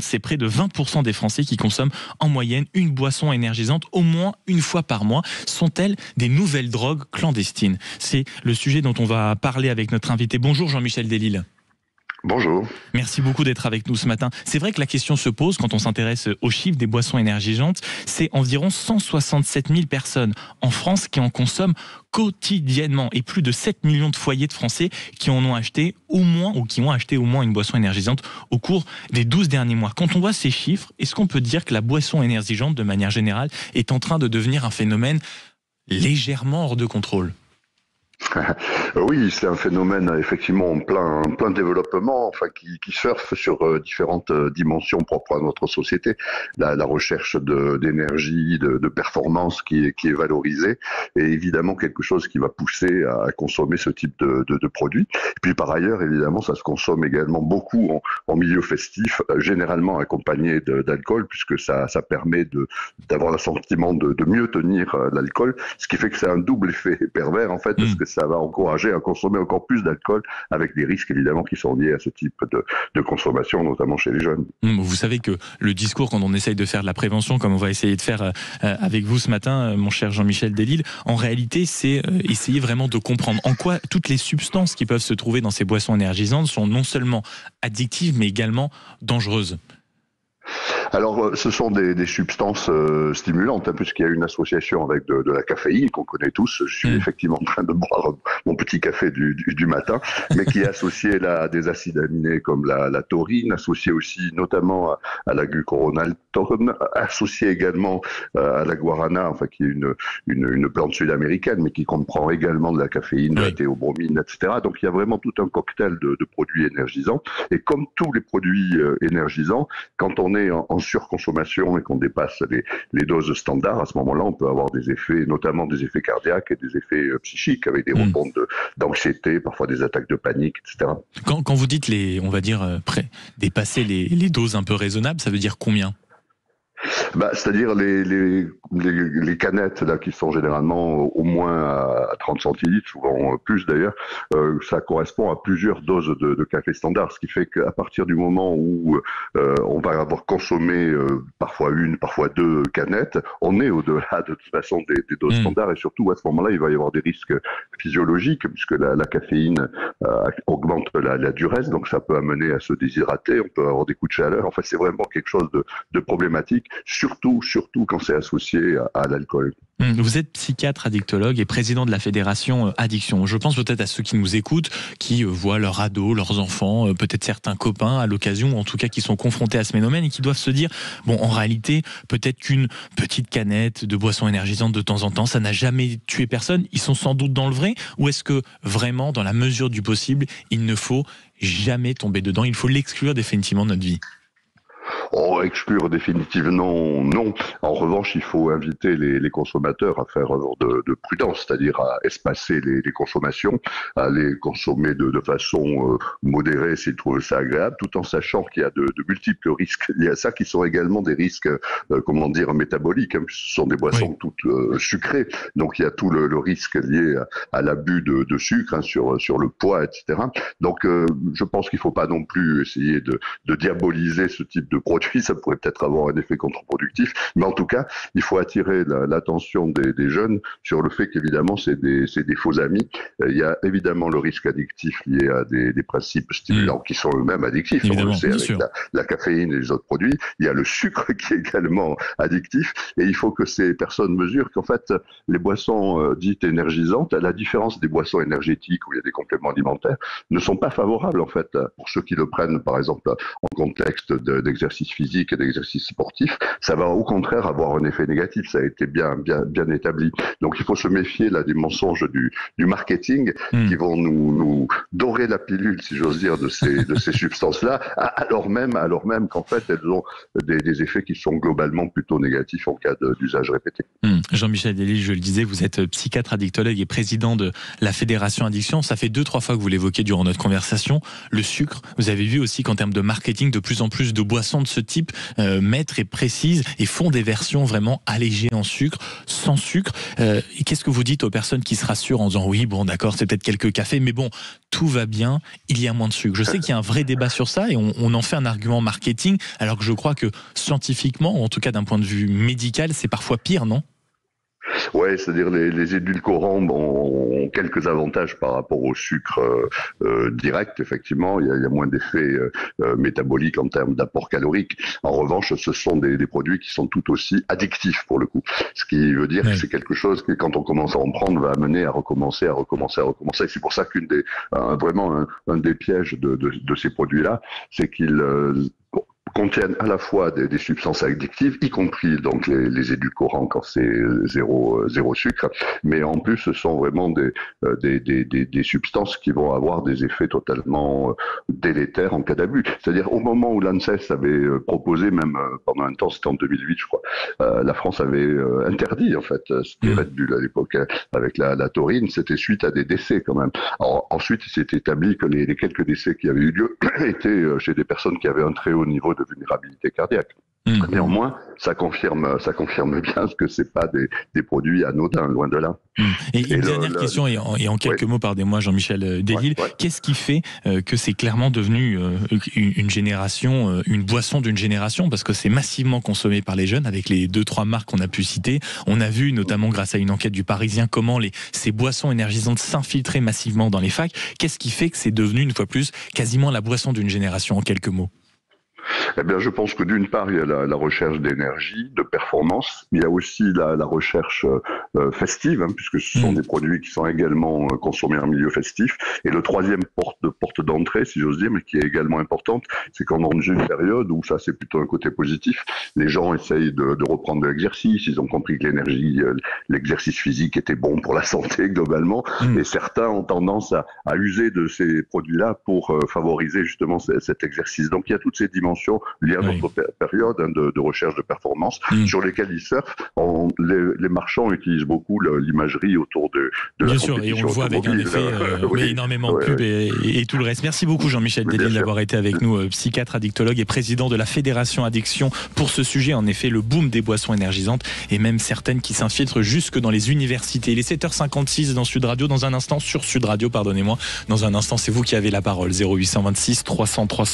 C'est près de 20% des Français qui consomment en moyenne une boisson énergisante au moins une fois par mois. Sont-elles des nouvelles drogues clandestines? C'est le sujet dont on va parler avec notre invité. Bonjour Jean-Michel Delisle. Bonjour. Merci beaucoup d'être avec nous ce matin. C'est vrai que la question se pose quand on s'intéresse aux chiffres des boissons énergisantes. C'est environ 167 000 personnes en France qui en consomment quotidiennement et plus de 7 millions de foyers de Français qui en ont acheté au moins ou qui ont acheté au moins une boisson énergisante au cours des 12 derniers mois. Quand on voit ces chiffres, est-ce qu'on peut dire que la boisson énergisante, de manière générale, est en train de devenir un phénomène légèrement hors de contrôle ? Oui, c'est un phénomène effectivement en plein développement, enfin qui surfe sur différentes dimensions propres à notre société. La recherche d'énergie, de performance qui est valorisée, et évidemment quelque chose qui va pousser à consommer ce type de produits. Et puis par ailleurs, évidemment, ça se consomme également beaucoup en milieu festif, généralement accompagné d'alcool, puisque ça permet d'avoir le sentiment de mieux tenir l'alcool, ce qui fait que c'est un double effet pervers en fait, parce que ça va encourager à consommer encore plus d'alcool, avec des risques évidemment qui sont liés à ce type de consommation, notamment chez les jeunes. Vous savez que le discours, quand on essaye de faire de la prévention, comme on va essayer de faire avec vous ce matin, mon cher Jean-Michel Delisle, en réalité, c'est essayer vraiment de comprendre en quoi toutes les substances qui peuvent se trouver dans ces boissons énergisantes sont non seulement addictives, mais également dangereuses. Alors, ce sont des substances stimulantes, puisqu'il y a une association avec de la caféine qu'on connaît tous. Je suis effectivement en train de boire mon petit café du matin, mais qui est associé là à des acides aminés comme la taurine, associé aussi notamment à la glucuronaltone, associé également à la guarana, enfin qui est une plante sud-américaine, mais qui comprend également de la caféine, de la théobromine, etc. Donc il y a vraiment tout un cocktail de produits énergisants. Et comme tous les produits énergisants, quand on est en surconsommation et qu'on dépasse les doses standards, à ce moment-là, on peut avoir des effets, notamment des effets cardiaques et des effets psychiques, avec des rebonds d'anxiété, parfois des attaques de panique, etc. Quand vous dites dépasser les doses un peu raisonnables, ça veut dire combien ? C'est-à-dire les canettes là qui sont généralement au moins à 30 centilitres, souvent plus d'ailleurs, ça correspond à plusieurs doses de café standard, ce qui fait qu'à partir du moment où on va avoir consommé parfois une, parfois deux canettes, on est au-delà de toute façon des doses standards, et surtout à ce moment-là, il va y avoir des risques physiologiques puisque la caféine augmente la diurèse, donc ça peut amener à se déshydrater, on peut avoir des coups de chaleur. Enfin, c'est vraiment quelque chose de problématique. Surtout quand c'est associé à l'alcool. Vous êtes psychiatre addictologue et président de la fédération Addiction. Je pense peut-être à ceux qui nous écoutent, qui voient leurs ados, leurs enfants, peut-être certains copains à l'occasion, ou en tout cas qui sont confrontés à ce phénomène et qui doivent se dire, bon, en réalité, peut-être qu'une petite canette de boisson énergisante de temps en temps, ça n'a jamais tué personne. Ils sont sans doute dans le vrai, ou est-ce que vraiment, dans la mesure du possible, il ne faut jamais tomber dedans, il faut l'exclure définitivement de notre vie? Exclure définitivement, non. En revanche, il faut inviter les consommateurs à faire œuvre de prudence, c'est-à-dire à espacer les consommations, à les consommer de façon modérée s'ils trouvent ça agréable, tout en sachant qu'il y a de multiples risques liés à ça, qui sont également des risques, métaboliques. Ce sont des boissons toutes sucrées, donc il y a tout le risque lié à l'abus de sucre, sur le poids, etc. Donc, je pense qu'il ne faut pas non plus essayer de diaboliser ce type de produit, ça pourrait peut-être avoir un effet contre-productif, mais en tout cas, il faut attirer l'attention des jeunes sur le fait qu'évidemment, c'est des faux amis. Il y a évidemment le risque addictif lié à des principes stimulants qui sont eux-mêmes addictifs, on le sait avec la caféine et les autres produits. Il y a le sucre qui est également addictif, et il faut que ces personnes mesurent qu'en fait, les boissons dites énergisantes, à la différence des boissons énergétiques où il y a des compléments alimentaires, ne sont pas favorables en fait pour ceux qui le prennent par exemple en contexte d'exercice physique et d'exercice sportif. Ça va au contraire avoir un effet négatif, ça a été bien établi. Donc il faut se méfier là des mensonges du marketing qui vont nous dorer la pilule, si j'ose dire, de ces substances-là, alors même qu'en fait elles ont des effets qui sont globalement plutôt négatifs en cas d'usage répété. Jean-Michel Delisle, je le disais, vous êtes psychiatre addictologue et président de la fédération Addiction. Ça fait 2-3 fois que vous l'évoquez durant notre conversation. Le sucre, vous avez vu aussi qu'en termes de marketing, de plus en plus de boissons de ce type mettent et précisent et font des versions vraiment allégées en sucre, sans sucre. Qu'est-ce que vous dites aux personnes qui se rassurent en disant oui, bon d'accord, c'est peut-être quelques cafés, mais bon, tout va bien, il y a moins de sucre. Je sais qu'il y a un vrai débat sur ça et on en fait un argument marketing, alors que je crois que scientifiquement, ou en tout cas d'un point de vue médical, c'est parfois pire, non ? Ouais, c'est-à-dire les édulcorants ont quelques avantages par rapport au sucre direct. Effectivement, il y a moins d'effets métaboliques en termes d'apport calorique. En revanche, ce sont des produits qui sont tout aussi addictifs pour le coup. Ce qui veut dire que c'est quelque chose qui, quand on commence à en prendre, va amener à recommencer. Et c'est pour ça vraiment un des pièges de ces produits-là, c'est qu'ils contiennent à la fois des substances addictives, y compris donc les édulcorants quand c'est zéro sucre, mais en plus ce sont vraiment des substances qui vont avoir des effets totalement délétères en cas d'abus. C'est-à-dire au moment où l'ANSES avait proposé, même pendant un temps, c'était en 2008 je crois, la France avait interdit en fait, c'était Red Bull à l'époque, avec la taurine, c'était suite à des décès quand même. Alors, ensuite il s'est établi que les quelques décès qui avaient eu lieu étaient chez des personnes qui avaient un très haut niveau de vulnérabilité cardiaque. Néanmoins, ça confirme bien que c'est pas des produits anodins, loin de là. Et une dernière question, et en quelques mots, pardonnez-moi Jean-Michel Delisle, qu'est-ce qui fait que c'est clairement devenu une génération, une boisson d'une génération, parce que c'est massivement consommé par les jeunes, avec les 2-3 marques qu'on a pu citer. On a vu, notamment grâce à une enquête du Parisien, comment ces boissons énergisantes s'infiltraient massivement dans les facs. Qu'est-ce qui fait que c'est devenu, une fois plus, quasiment la boisson d'une génération, en quelques mots ? Eh bien, je pense que d'une part, il y a la recherche d'énergie, de performance. Il y a aussi la recherche festive, puisque ce sont des produits qui sont également consommés en milieu festif. Et le troisième porte d'entrée, si j'ose dire, mais qui est également importante, c'est qu'on est dans une période où ça, c'est plutôt un côté positif. Les gens essayent de reprendre de l'exercice. Ils ont compris que l'exercice physique était bon pour la santé globalement. Et certains ont tendance à user de ces produits-là pour favoriser justement cet exercice. Donc, il y a toutes ces dimensions liées à notre période de recherche de performance sur lesquelles ils surfent. Les marchands utilisent beaucoup l'imagerie autour de la Bien compétition. sûr, et on le voit avec un effet énormément de pub et tout le reste. Merci beaucoup Jean-Michel Delisle d'avoir été avec nous, psychiatre, addictologue et président de la Fédération Addiction pour ce sujet. En effet, le boom des boissons énergisantes et même certaines qui s'infiltrent jusque dans les universités. Il est 7h56 dans Sud Radio, dans un instant, sur Sud Radio, pardonnez-moi. Dans un instant, c'est vous qui avez la parole. 0826 300 300.